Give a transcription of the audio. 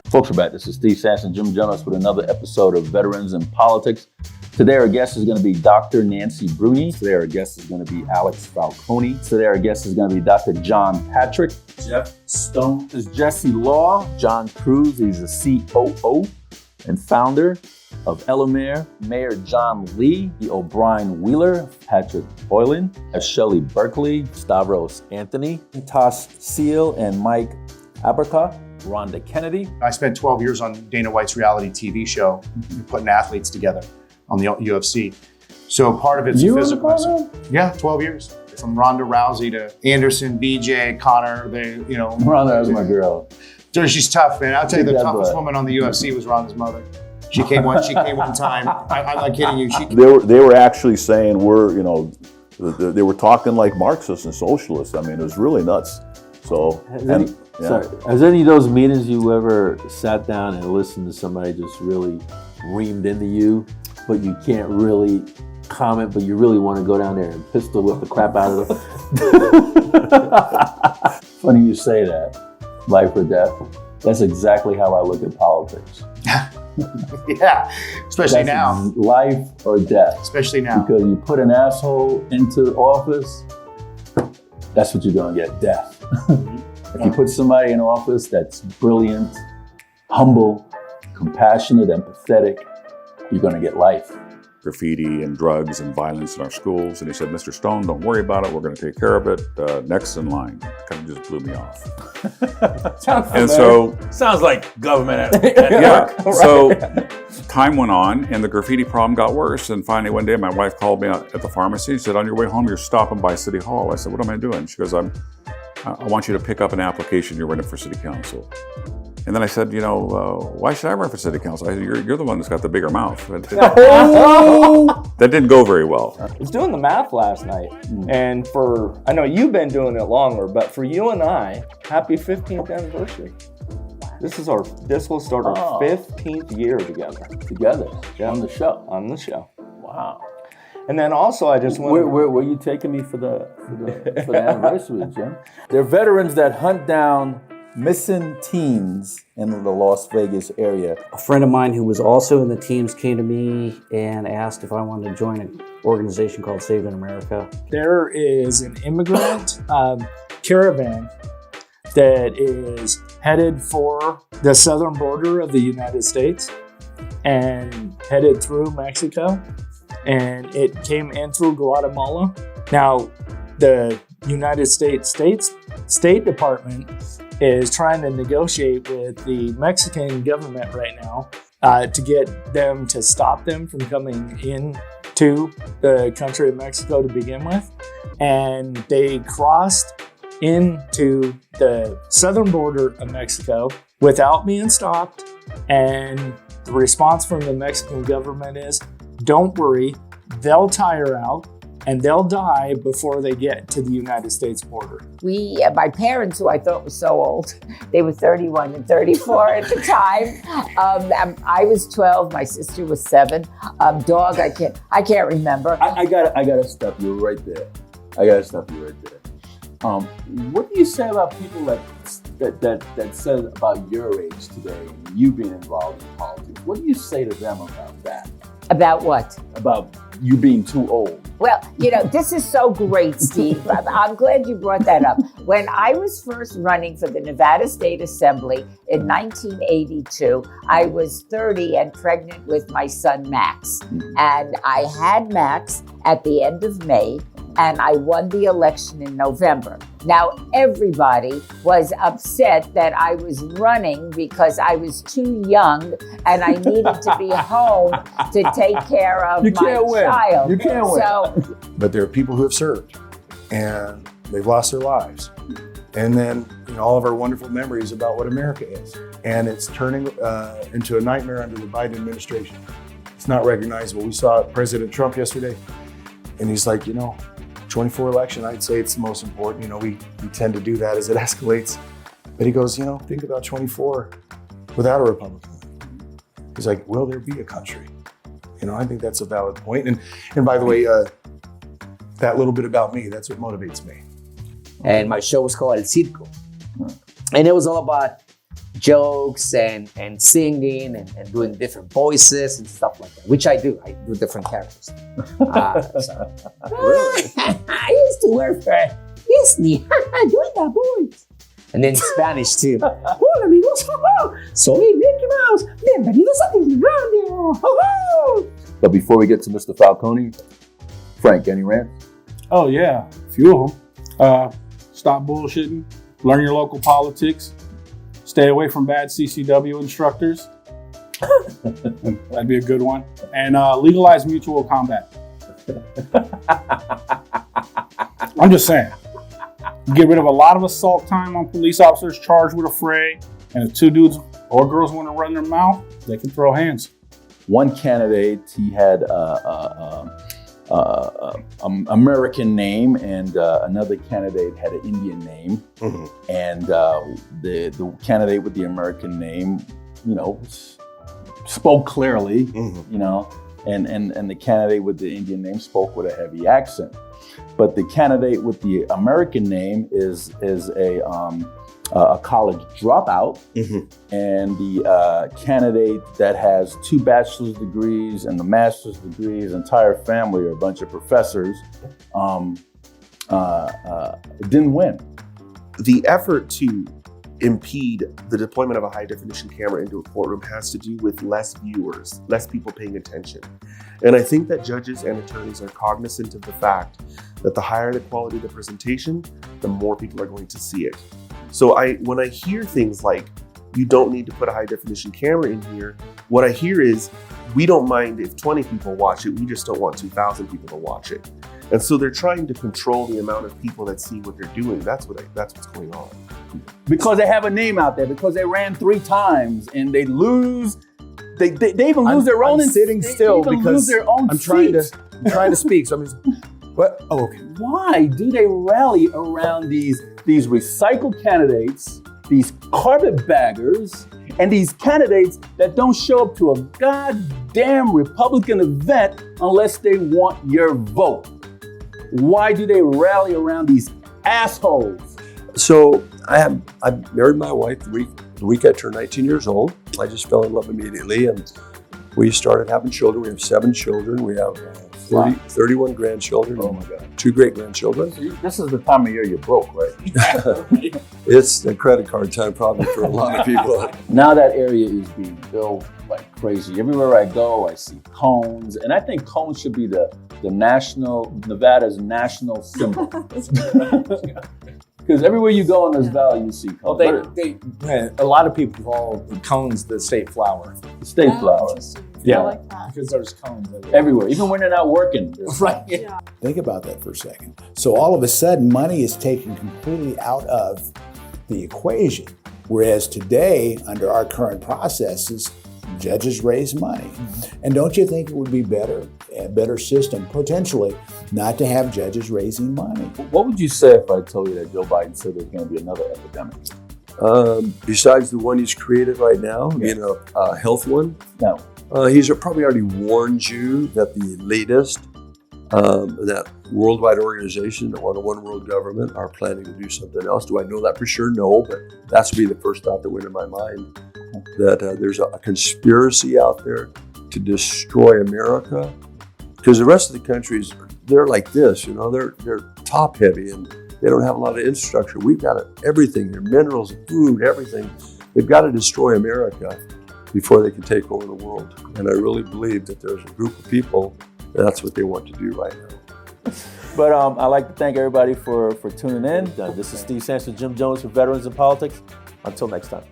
Folks, we're back. This is Steve Sassen, Jim Jonas with another episode of Veterans in Politics. Today our guest is going to be Dr. Nancy Bruni. Today our guest is going to be Alex Falcone. Today our guest is going to be Dr. John Patrick. Jeff Stone is Jesse Law. John Cruz, he's the COO and founder of Elamere. Mayor John Lee, the O'Brien Wheeler, Patrick Boylan, Shelley Berkeley, Stavros Anthony, Tosh Seal, and Mike Abercroft. Rhonda Kennedy. I spent 12 years on Dana White's reality TV show, putting athletes together on the UFC. So part of it's physical. Yeah, 12 years. From Ronda Rousey to Anderson, BJ, Connor, Ronda was my girl. So she's tough, man. I'll tell you, the toughest woman on the UFC was Ronda's mother. She came one time. I'm not kidding you. They were actually saying they were talking like Marxists and socialists. I mean, it was really nuts. So, has any of those meetings you ever sat down and listened to somebody just really reamed into you, but you can't really comment, but you really want to go down there and pistol whip the crap out of them? Funny you say that. Life or death. That's exactly how I look at politics. Yeah, especially now. Life or death. Especially now. Because you put an asshole into office, that's what you're going to get, death. If you put somebody in office that's brilliant, humble, compassionate, empathetic, you're going to get life. Graffiti and drugs and violence in our schools. And he said, Mr. Stone, don't worry about it. We're going to take care of it. Next in line. Kind of just blew me off. Sounds like government at work. Right. So time went on and the graffiti problem got worse. And finally one day my wife called me out at the pharmacy. She said, on your way home, you're stopping by City Hall. I said, what am I doing? She goes, I want you to pick up an application. You're running for city council. And then I said, why should I run for city council? I said, you're the one that's got the bigger mouth. That didn't go very well. I was doing the math last night, and I know you've been doing it longer, but for you and I, happy 15th anniversary. This will start our 15th year together. Yeah. On the show. On the show. Wow. And then also, I just want Where are you taking me for the anniversary, Jim? They're veterans that hunt down missing teens in the Las Vegas area. A friend of mine who was also in the teams came to me and asked if I wanted to join an organization called Saving America. There is an immigrant caravan that is headed for the southern border of the United States and headed through Mexico. And it came in through Guatemala. Now, the United States State Department is trying to negotiate with the Mexican government right now to get them to stop them from coming into the country of Mexico to begin with. And they crossed into the southern border of Mexico without being stopped. And the response from the Mexican government is, don't worry, they'll tire out and they'll die before they get to the United States border. My parents, who I thought were so old, they were 31 and 34 at the time. I was 12, my sister was 7. Dog, I can't remember. I gotta stop you right there. What do you say about people that said about your age today and you being involved in politics? What do you say to them about that? About what? About you being too old. Well, this is so great, Steve. I'm glad you brought that up. When I was first running for the Nevada State Assembly in 1982, I was 30 and pregnant with my son, Max. And I had Max at the end of May, and I won the election in November. Now, everybody was upset that I was running because I was too young and I needed to be home to take care of my child. You can't win. But there are people who have served and they've lost their lives. And then all of our wonderful memories about what America is. And it's turning into a nightmare under the Biden administration. It's not recognizable. We saw President Trump yesterday, and he's like, 24 election, I'd say it's the most important. We tend to do that as it escalates. But he goes, think about 24 without a Republican. He's like, will there be a country? I think that's a valid point. And by the way, that little bit about me, that's what motivates me. And my show was called El Circo. And it was all about jokes and singing and doing different voices and stuff like that, which I do. I do different characters. Really? I used to work for Disney doing that voice. And then Spanish too. Hola amigos, soy Mickey Mouse. Bienvenidos a Disneylandia. But before we get to Mr. Falcone, Frank, any rants? Oh yeah, a few of them. Stop bullshitting. Learn your local politics. Stay away from bad CCW instructors. That'd be a good one. And legalize mutual combat. I'm just saying. Get rid of a lot of assault time on police officers charged with a fray. And if two dudes or girls want to run their mouth, they can throw hands. One candidate, he had American name, and another candidate had an Indian name. Mm-hmm. And the candidate with the American name, spoke clearly, and the candidate with the Indian name spoke with a heavy accent. But the candidate with the American name is a college dropout, and the candidate that has 2 bachelor's degrees and the master's degrees, entire family are a bunch of professors, didn't win. The effort to impede the deployment of a high definition camera into a courtroom has to do with less viewers, less people paying attention. And I think that judges and attorneys are cognizant of the fact that the higher the quality of the presentation, the more people are going to see it. So when I hear things like, you don't need to put a high definition camera in here, what I hear is, we don't mind if 20 people watch it, we just don't want 2,000 people to watch it. And so they're trying to control the amount of people that see what they're doing. That's what's going on. Because they have a name out there, because they ran 3 times and they lose. They even lose their own. I'm sitting still they even because lose their own I'm trying to seats. speak. So I'm just, what? Oh, okay. Why do they rally around these recycled candidates, these carpetbaggers, and these candidates that don't show up to a goddamn Republican event unless they want your vote? Why do they rally around these assholes? So I married my wife the week I turned 19 years old. I just fell in love immediately, and we started having children. We have 7 children. We have 31 grandchildren. Oh my God. 2 great-grandchildren. This is the time of year you're broke, right? It's the credit card time probably for a lot of people. Now that area is being built like crazy. Everywhere I go, I see cones, and I think cones should be the Nevada's national symbol. Because everywhere you go in this valley, you see cones. Well, a lot of people call cones the state flower. The state flower. Yeah, I like that. because there's cones Everywhere, even when they're not working. Right. Yeah. Think about that for a second. So all of a sudden, money is taken completely out of the equation. Whereas today, under our current processes, judges raise money. And don't you think it would be a better system, potentially, not to have judges raising money? What would you say if I told you that Joe Biden said there's going to be another epidemic? Besides the one he's created right now, a health one? No. He's probably already warned you that the latest, that worldwide organization that want a one world government are planning to do something else. Do I know that for sure? No, but that's be the first thought that went in my mind, that there's a conspiracy out there to destroy America, because the rest of the countries, they're like this, they're top heavy and they don't have a lot of infrastructure. We've got everything here, minerals, food, everything. They've got to destroy America before they can take over the world. And I really believe that there's a group of people that's what they want to do right now. But I'd like to thank everybody for tuning in. This is Steve Sampson, Jim Jones for Veterans in Politics. Until next time.